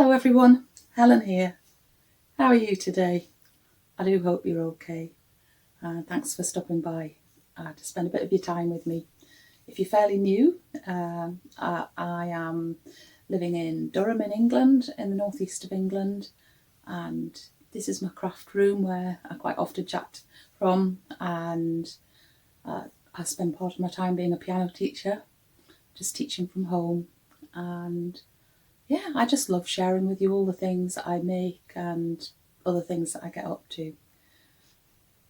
Hello everyone, Helen here. How are you today? I do hope you're okay. Thanks for stopping by to spend a bit of your time with me. If you're fairly new, I am living in Durham in England, in the northeast of England, and this is my craft room where I quite often chat from, and I spend part of my time being a piano teacher, just teaching from home, and yeah, I just love sharing with you all the things that I make and other things that I get up to.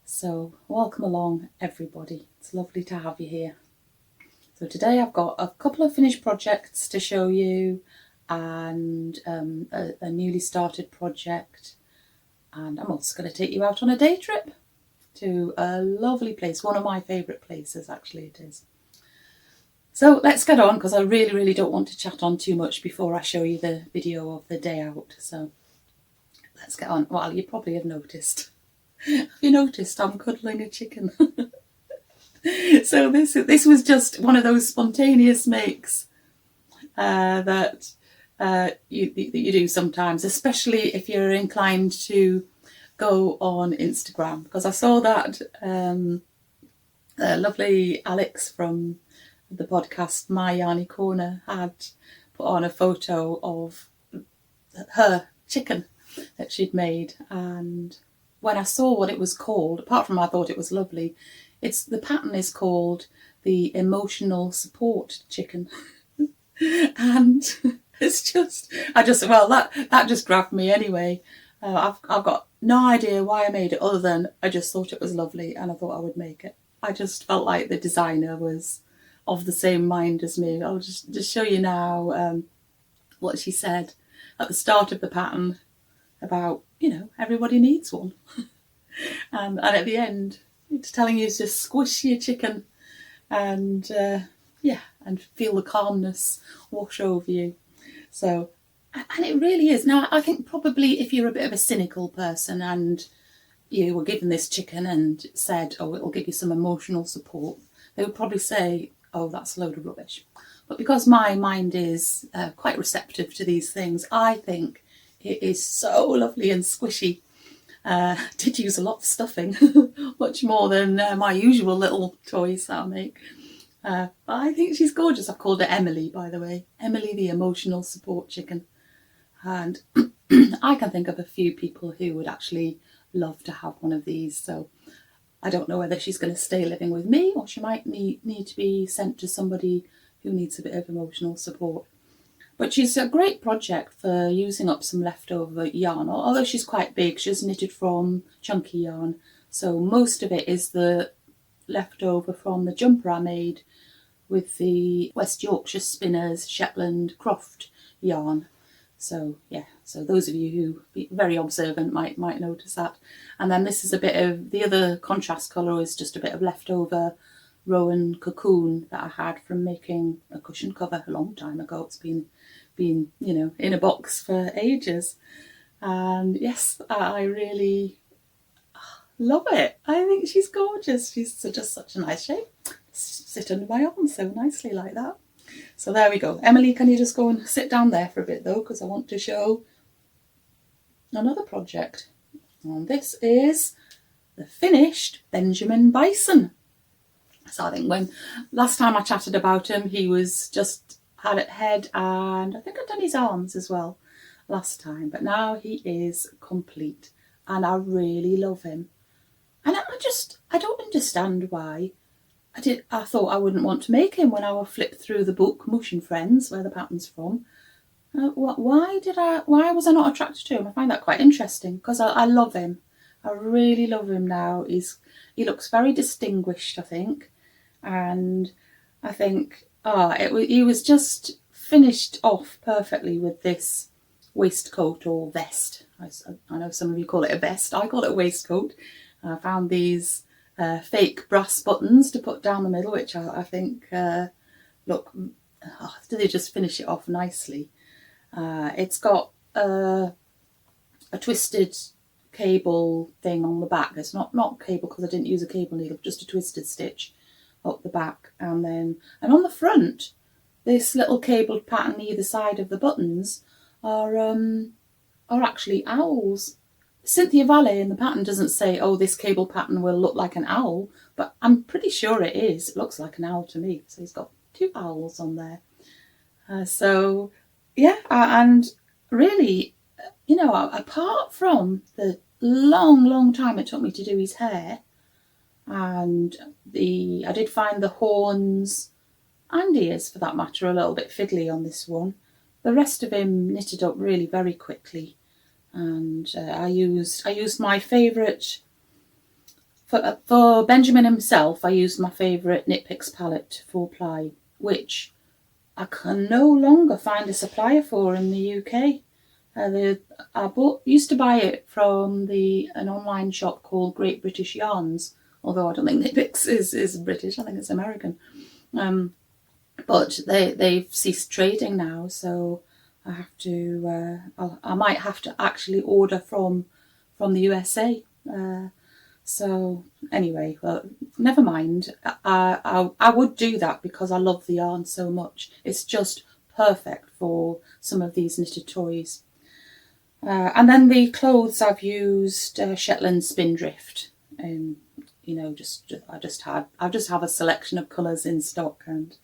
So welcome along everybody, it's lovely to have you here. So today I've got a couple of finished projects to show you and a newly started project, and I'm also going to take you out on a day trip to a lovely place, one of my favourite places actually it is. So let's get on, because I really don't want to chat on too much before I show you the video of the day out. So let's get on. Well, you probably have noticed. Have you noticed I'm cuddling a chicken? So this was just one of those spontaneous makes that you do sometimes, especially if you're inclined to go on Instagram, because I saw that lovely Alex from the podcast My Yarny Corner had put on a photo of her chicken that she'd made, and when I saw what it was called, apart from I thought it was lovely, the pattern is called the emotional support chicken. And it's just, that just grabbed me anyway. I've got no idea why I made it, other than I just thought it was lovely and I thought I would make it. I just felt like the designer was of the same mind as me. I'll just show you now what she said at the start of the pattern about, everybody needs one. and at the end, it's telling you to squish your chicken and and feel the calmness wash over you. So, and it really is. Now, I think probably if you're a bit of a cynical person and you were given this chicken and said, oh, it'll give you some emotional support, they would probably say, oh, that's a load of rubbish. But because my mind is quite receptive to these things, I think it is so lovely and squishy. Did use a lot of stuffing, much more than my usual little toys that I make. But I think she's gorgeous. I've called her Emily, by the way. Emily the emotional support chicken. And I can think of a few people who would actually love to have one of these. So I don't know whether she's going to stay living with me, or she might need to be sent to somebody who needs a bit of emotional support. But she's a great project for using up some leftover yarn. Although she's quite big, she's knitted from chunky yarn. So most of it is the leftover from the jumper I made with the West Yorkshire Spinners Shetland Croft yarn. So yeah, so those of you who are very observant might notice that. And then this is a bit of, the other contrast colour is just a bit of leftover Rowan cocoon that I had from making a cushion cover a long time ago. It's been in a box for ages. And yes, I really love it. I think she's gorgeous. She's just such a nice shape. Sit under my arm so nicely like that. So there we go. Emily, can you just go and sit down there for a bit though, because I want to show another project. And this is the finished Benjamin Bison. So I think when last time I chatted about him, he was just had a head, and I think I'd done his arms as well last time, but now he is complete and I really love him. And I don't understand why I thought I wouldn't want to make him when I flipped through the book Mouche and Friends, where the pattern's from. Why was I not attracted to him? I find that quite interesting, because I love him. I really love him now. He looks very distinguished, I think. And I think he was just finished off perfectly with this waistcoat or vest. I know some of you call it a vest. I call it a waistcoat. I found these fake brass buttons to put down the middle, which I think they just finish it off nicely. It's got a twisted cable thing on the back. It's not cable, because I didn't use a cable needle, just a twisted stitch up the back, and on the front this little cabled pattern either side of the buttons are actually owls. Cinthia Vallet in the pattern doesn't say, oh, this cable pattern will look like an owl, but I'm pretty sure it is. It looks like an owl to me. So he's got 2 owls on there. And really, apart from the long time it took me to do his hair, and I did find the horns and ears, for that matter, a little bit fiddly on this one. The rest of him knitted up really very quickly, and I used my favourite for Benjamin himself. I used my favourite Knit Picks palette 4-ply, which I can no longer find a supplier for in the UK. Used to buy it from an online shop called Great British Yarns, although I don't think Knit Picks is British. I think it's American. But they've ceased trading now, so I have to. I might have to actually order from the USA. So anyway, well, never mind. I would do that because I love the yarn so much. It's just perfect for some of these knitted toys. And then the clothes, I've used Shetland Spindrift. I just have a selection of colours in stock, and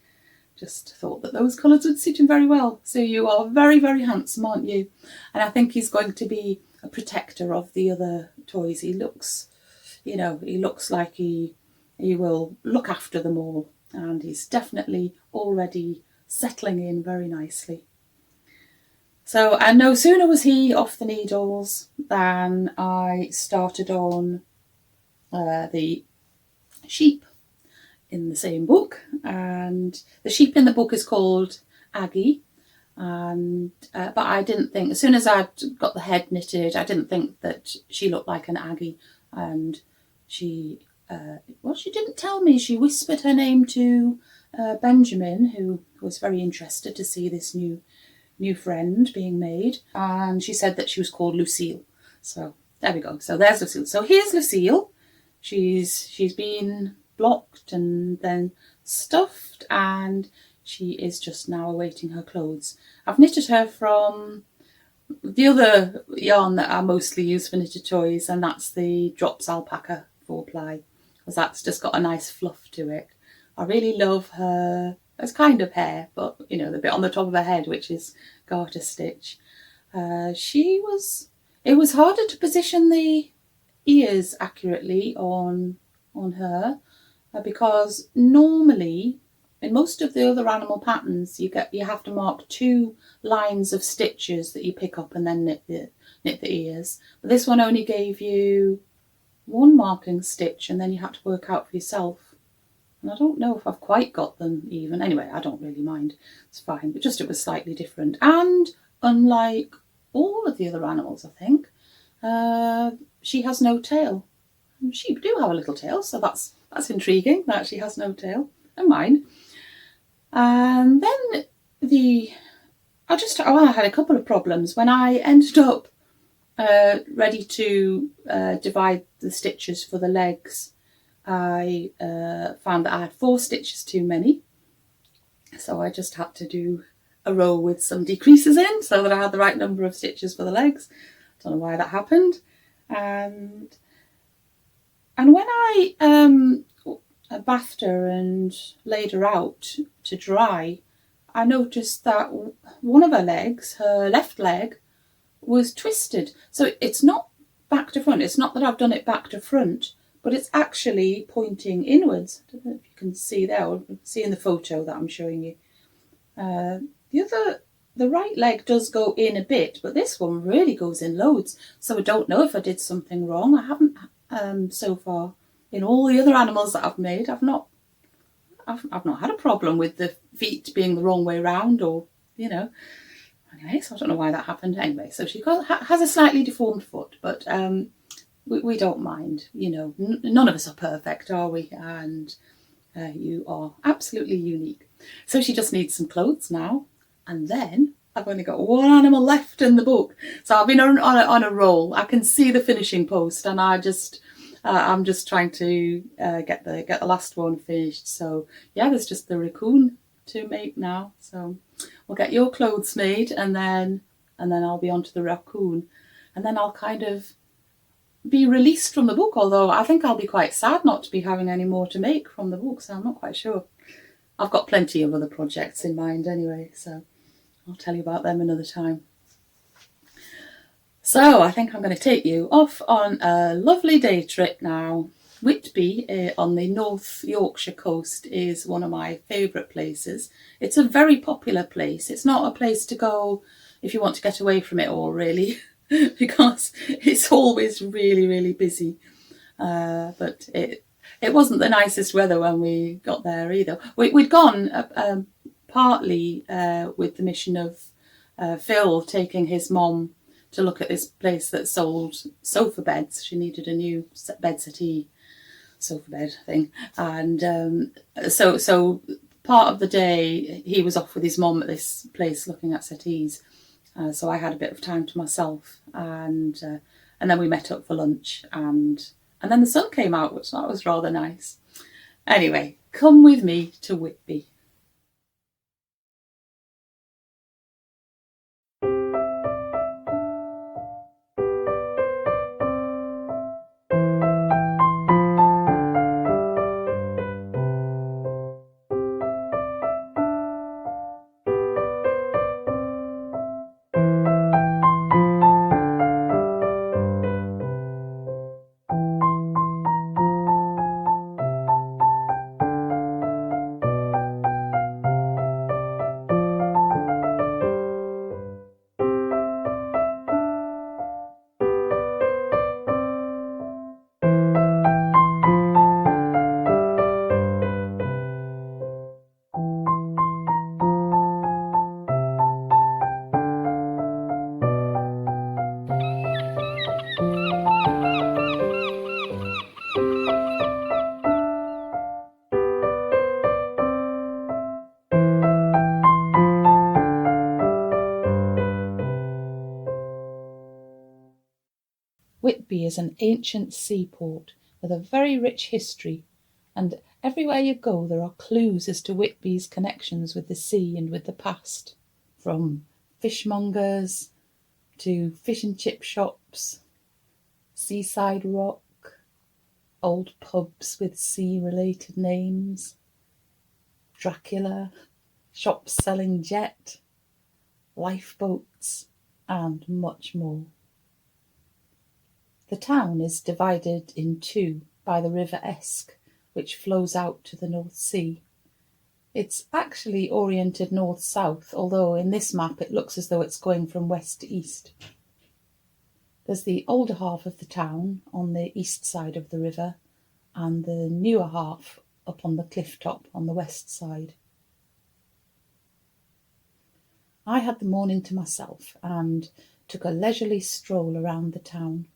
just thought that those colours would suit him very well. So you are very, very handsome, aren't you? And I think he's going to be a protector of the other toys. He looks like he will look after them all, and he's definitely already settling in very nicely. So, and no sooner was he off the needles than I started on the sheep in the same book, and the sheep in the book is called Aggie, and but I didn't think, as soon as I'd got the head knitted, I didn't think that she looked like an Aggie, and she didn't tell me. She whispered her name to Benjamin, who was very interested to see this new friend being made, and she said that she was called Lucille. So there we go. So there's Lucille. So here's Lucille. She's been blocked and then stuffed, and she is just now awaiting her clothes. I've knitted her from the other yarn that I mostly use for knitted toys, and that's the Drops Alpaca 4-ply, because that's just got a nice fluff to it. I really love her. It's kind of hair, but the bit on the top of her head, which is garter stitch. It was harder to position the ears accurately on her, because normally in most of the other animal patterns you have to mark 2 lines of stitches that you pick up and then knit the ears. But this one only gave you 1 marking stitch, and then you had to work out for yourself. And I don't know if I've quite got them even. Anyway, I don't really mind. It's fine. But just it was slightly different. And unlike all of the other animals, I think, she has no tail. And sheep do have a little tail, so that's intriguing that she has no tail. Never mind. And then I had a couple of problems when I ended up ready to divide the stitches for the legs. I found that I had 4 stitches too many, so I just had to do a row with some decreases in so that I had the right number of stitches for the legs. Don't know why that happened. And when I bathed her and laid her out to dry, I noticed that one of her legs, her left leg, was twisted. So it's not back to front. It's not that I've done it back to front, but it's actually pointing inwards. I don't know if you can see there, or see in the photo that I'm showing you. The right leg does go in a bit, but this one really goes in loads. So I don't know if I did something wrong. I haven't so far. In all the other animals that I've made, I've not had a problem with the feet being the wrong way round, or Anyway, so I don't know why that happened. Anyway, so she has a slightly deformed foot, but we don't mind. None of us are perfect, are we? And you are absolutely unique. So she just needs some clothes now, and then I've only got 1 animal left in the book. So I've been on a roll. I can see the finishing post, and I'm just trying to get the last one finished. So yeah, there's just the raccoon to make now. So we'll get your clothes made, and then and then I'll be on to the raccoon, and then I'll kind of be released from the book, although I think I'll be quite sad not to be having any more to make from the book, so I'm not quite sure. I've got plenty of other projects in mind anyway, so I'll tell you about them another time. So I think I'm going to take you off on a lovely day trip now. Whitby on the North Yorkshire coast is one of my favourite places. It's a very popular place. It's not a place to go if you want to get away from it all, really, because it's always really, really busy. But it wasn't the nicest weather when we got there either. We'd gone partly with the mission of Phil taking his mom to look at this place that sold sofa beds. She needed a new bed settee, sofa bed thing, and so part of the day he was off with his mom at this place looking at settees. So I had a bit of time to myself, and then we met up for lunch, and then the sun came out, which that was rather nice. Anyway, come with me to Whitby. Whitby is an ancient seaport with a very rich history, and everywhere you go there are clues as to Whitby's connections with the sea and with the past, from fishmongers to fish and chip shops, seaside rock, old pubs with sea-related names, Dracula, shops selling jet, lifeboats, and much more. The town is divided in two by the River Esk, which flows out to the North Sea. It's actually oriented north-south, although in this map it looks as though it's going from west to east. There's the older half of the town on the east side of the river, and the newer half up on the cliff top on the west side. I had the morning to myself and took a leisurely stroll around the town.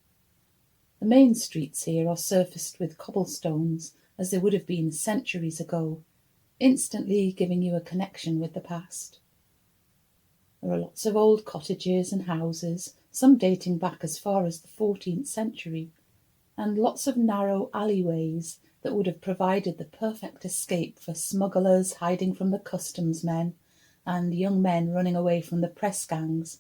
The main streets here are surfaced with cobblestones, as they would have been centuries ago, instantly giving you a connection with the past. There are lots of old cottages and houses, some dating back as far as the 14th century, and lots of narrow alleyways that would have provided the perfect escape for smugglers hiding from the customs men and young men running away from the press gangs.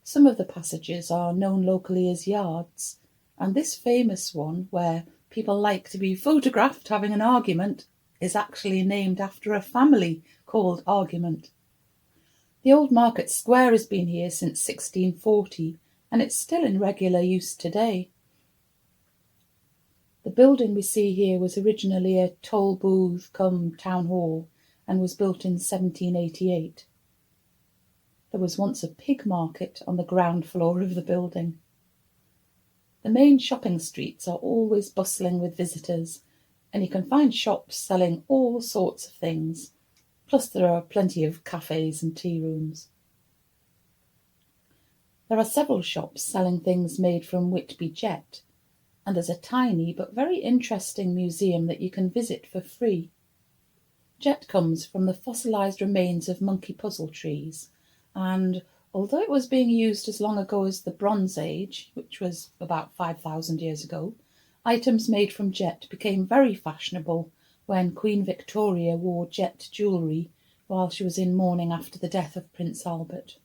Some of the passages are known locally as yards, and this famous one, where people like to be photographed having an argument, is actually named after a family called Argument. The old market square has been here since 1640, and it's still in regular use today. The building we see here was originally a toll booth cum town hall, and was built in 1788. There was once a pig market on the ground floor of the building. The main shopping streets are always bustling with visitors, and you can find shops selling all sorts of things, plus there are plenty of cafes and tea rooms. There are several shops selling things made from Whitby jet, and there's a tiny but very interesting museum that you can visit for free. Jet comes from the fossilised remains of monkey puzzle trees, and although it was being used as long ago as the Bronze Age, which was about 5,000 years ago, items made from jet became very fashionable when Queen Victoria wore jet jewellery while she was in mourning after the death of Prince Albert.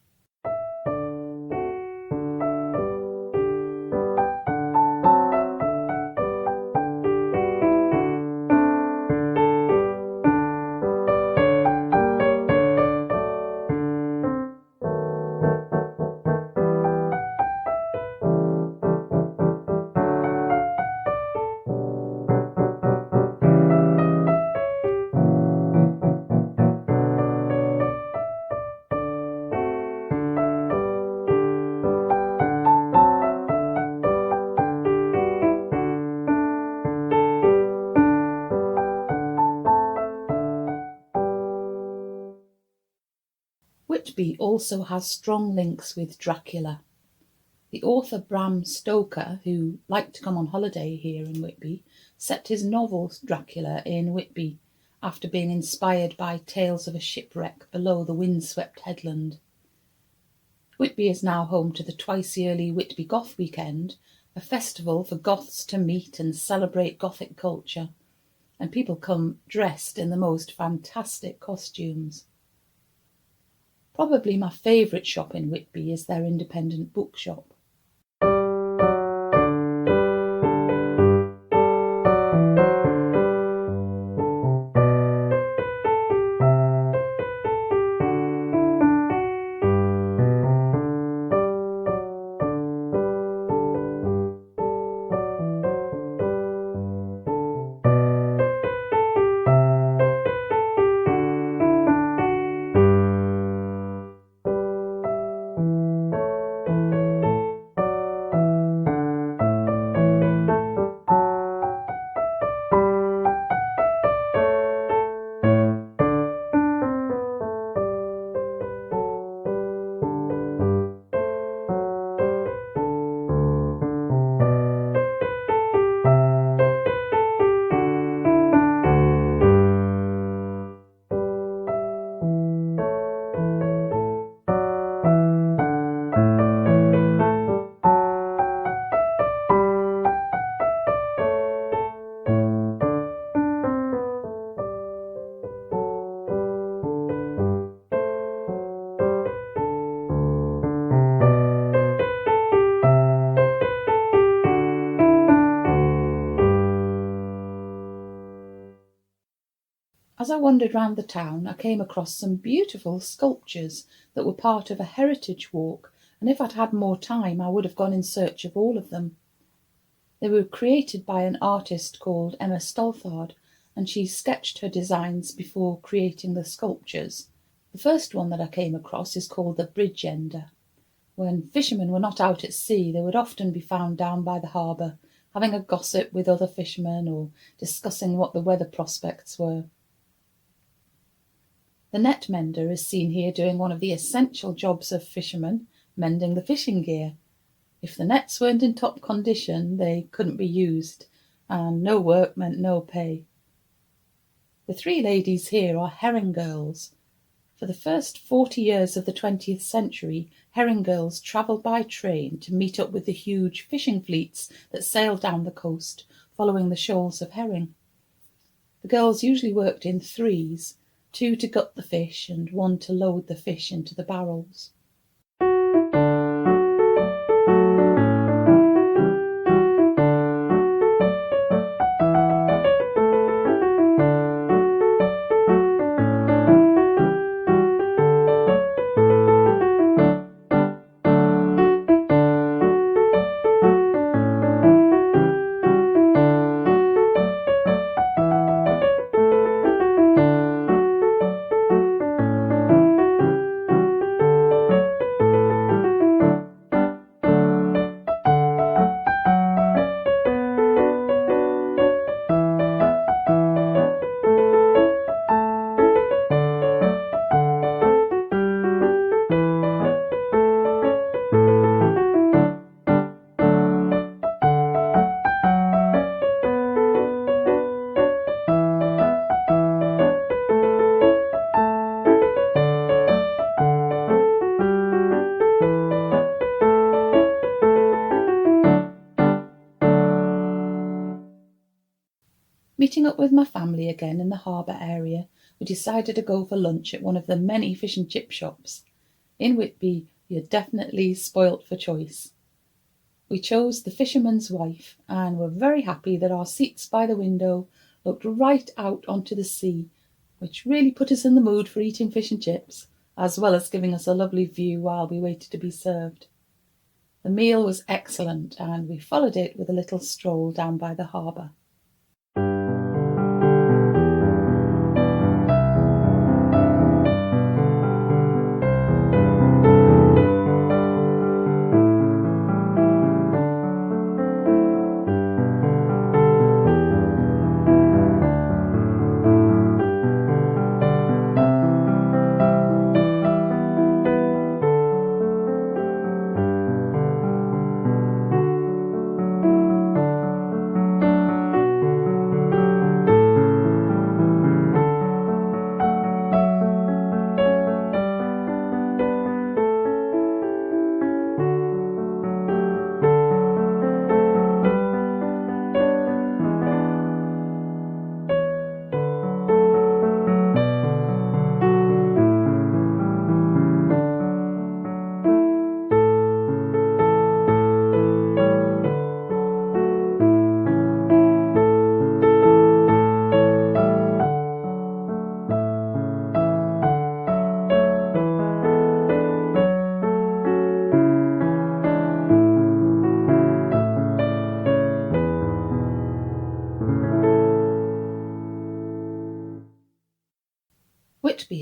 Whitby also has strong links with Dracula. The author Bram Stoker, who liked to come on holiday here in Whitby, set his novel Dracula in Whitby after being inspired by tales of a shipwreck below the windswept headland. Whitby is now home to the twice-yearly Whitby Goth Weekend, a festival for Goths to meet and celebrate Gothic culture, and people come dressed in the most fantastic costumes. Probably my favourite shop in Whitby is their independent bookshop. As I wandered round the town, I came across some beautiful sculptures that were part of a heritage walk, and if I'd had more time, I would have gone in search of all of them. They were created by an artist called Emma Stolthard, and she sketched her designs before creating the sculptures. The first one that I came across is called the Bridge Ender. When fishermen were not out at sea, they would often be found down by the harbour, having a gossip with other fishermen or discussing what the weather prospects were. The net mender is seen here doing one of the essential jobs of fishermen, mending the fishing gear. If the nets weren't in top condition, they couldn't be used, and no work meant no pay. The three ladies here are herring girls. For the first 40 years of the 20th century, herring girls travelled by train to meet up with the huge fishing fleets that sailed down the coast, following the shoals of herring. The girls usually worked in threes, 2 to gut the fish and 1 to load the fish into the barrels. Meeting up with my family again in the harbour area, we decided to go for lunch at one of the many fish and chip shops. In Whitby, you're definitely spoilt for choice. We chose the Fisherman's Wife and were very happy that our seats by the window looked right out onto the sea, which really put us in the mood for eating fish and chips, as well as giving us a lovely view while we waited to be served. The meal was excellent, and we followed it with a little stroll down by the harbour.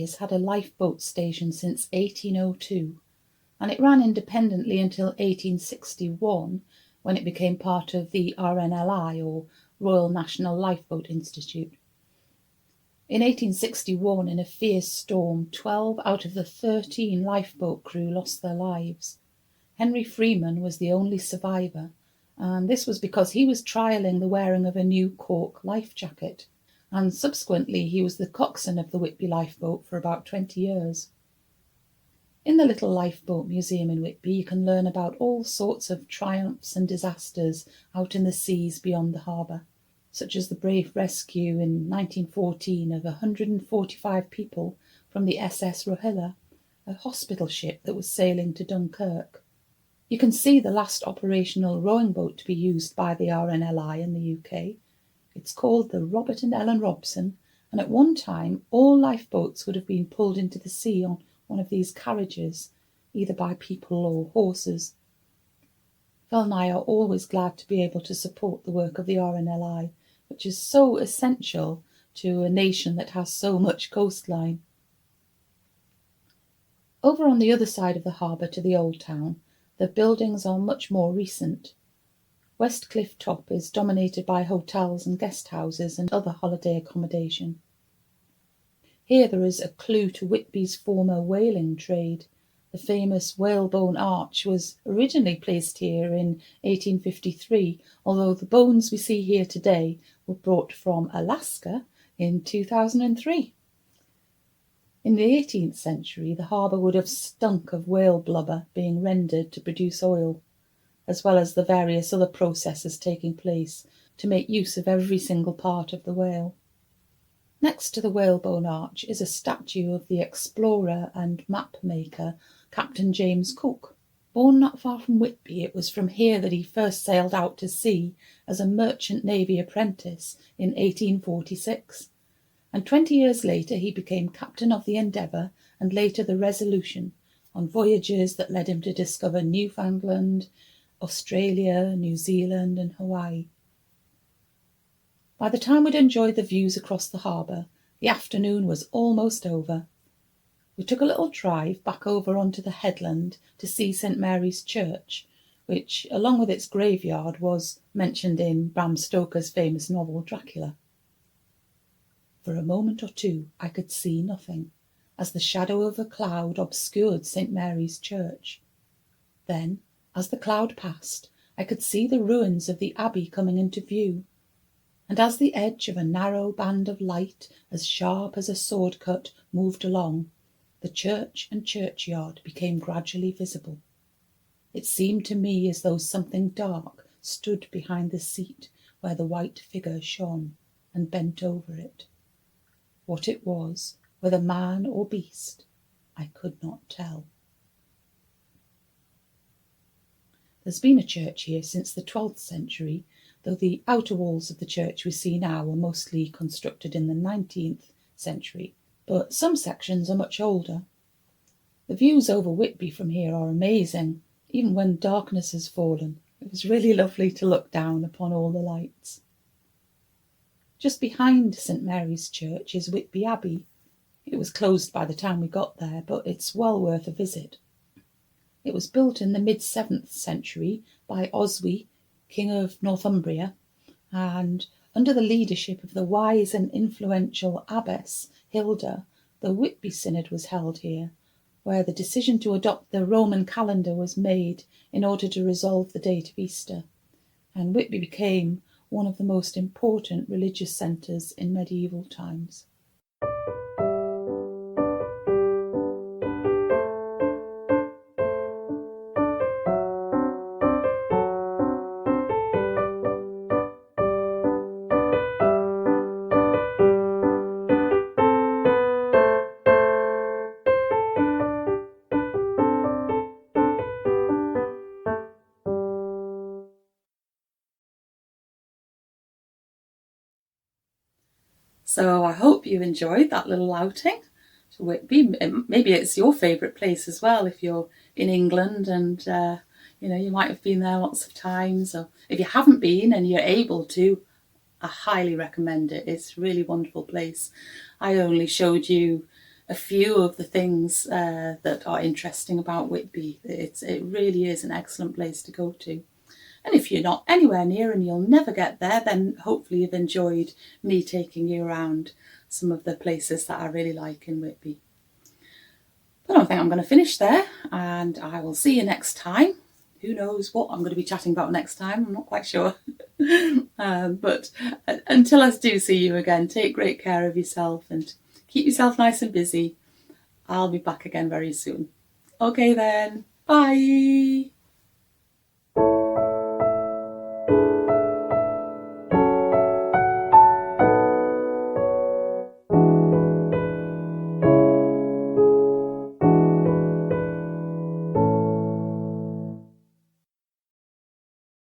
has had a lifeboat station since 1802, and it ran independently until 1861, when it became part of the RNLI, or Royal National Lifeboat Institute. In 1861, in a fierce storm, 12 out of the 13 lifeboat crew lost their lives. Henry Freeman was the only survivor, and this was because he was trialling the wearing of a new cork life jacket, and subsequently he was the coxswain of the Whitby lifeboat for about 20 years. In the little lifeboat museum in Whitby, you can learn about all sorts of triumphs and disasters out in the seas beyond the harbour, such as the brave rescue in 1914 of 145 people from the SS Rohilla, a hospital ship that was sailing to Dunkirk. You can see the last operational rowing boat to be used by the RNLI in the UK. It's called the Robert and Ellen Robson, and at one time all lifeboats would have been pulled into the sea on one of these carriages, either by people or horses. Phil and I are always glad to be able to support the work of the RNLI, which is so essential to a nation that has so much coastline. Over on the other side of the harbour to the old town, the buildings are much more recent. West Cliff Top is dominated by hotels and guest houses and other holiday accommodation. Here there is a clue to Whitby's former whaling trade. The famous whalebone arch was originally placed here in 1853, although the bones we see here today were brought from Alaska in 2003. In the 18th century, the harbour would have stunk of whale blubber being rendered to produce oil, as well as the various other processes taking place to make use of every single part of the whale. Next to the whalebone arch is a statue of the explorer and map maker Captain James Cook. Born not far from Whitby, it was from here that he first sailed out to sea as a merchant navy apprentice in 1846, and 20 years later he became captain of the Endeavour and later the Resolution, on voyages that led him to discover Newfoundland, Australia, New Zealand and Hawaii. By the time we'd enjoyed the views across the harbour, the afternoon was almost over. We took a little drive back over onto the headland to see St Mary's Church, which, along with its graveyard, was mentioned in Bram Stoker's famous novel Dracula. For a moment or two I could see nothing, as the shadow of a cloud obscured St Mary's Church. Then, as the cloud passed, I could see the ruins of the abbey coming into view, and as the edge of a narrow band of light, as sharp as a sword cut, moved along, the church and churchyard became gradually visible. It seemed to me as though something dark stood behind the seat where the white figure shone, and bent over it. What it was, whether man or beast, I could not tell. There's been a church here since the 12th century, though the outer walls of the church we see now were mostly constructed in the 19th century, but some sections are much older. The views over Whitby from here are amazing, even when darkness has fallen. It was really lovely to look down upon all the lights. Just behind St Mary's Church is Whitby Abbey. It was closed by the time we got there, but it's well worth a visit. It was built in the mid-7th century by Oswy, King of Northumbria, and under the leadership of the wise and influential abbess Hilda, the Whitby Synod was held here, where the decision to adopt the Roman calendar was made in order to resolve the date of Easter, and Whitby became one of the most important religious centres in medieval times. So I hope you enjoyed that little outing to Whitby. Maybe it's your favourite place as well if you're in England and you might have been there lots of times. Or if you haven't been and you're able to, I highly recommend it. It's a really wonderful place. I only showed you a few of the things that are interesting about Whitby. It really is an excellent place to go to. And if you're not anywhere near and you'll never get there, then hopefully you've enjoyed me taking you around some of the places that I really like in Whitby. But I think I'm going to finish there, and I will see you next time. Who knows what I'm going to be chatting about next time? I'm not quite sure. But until I do see you again, take great care of yourself and keep yourself nice and busy. I'll be back again very soon. Okay then, bye.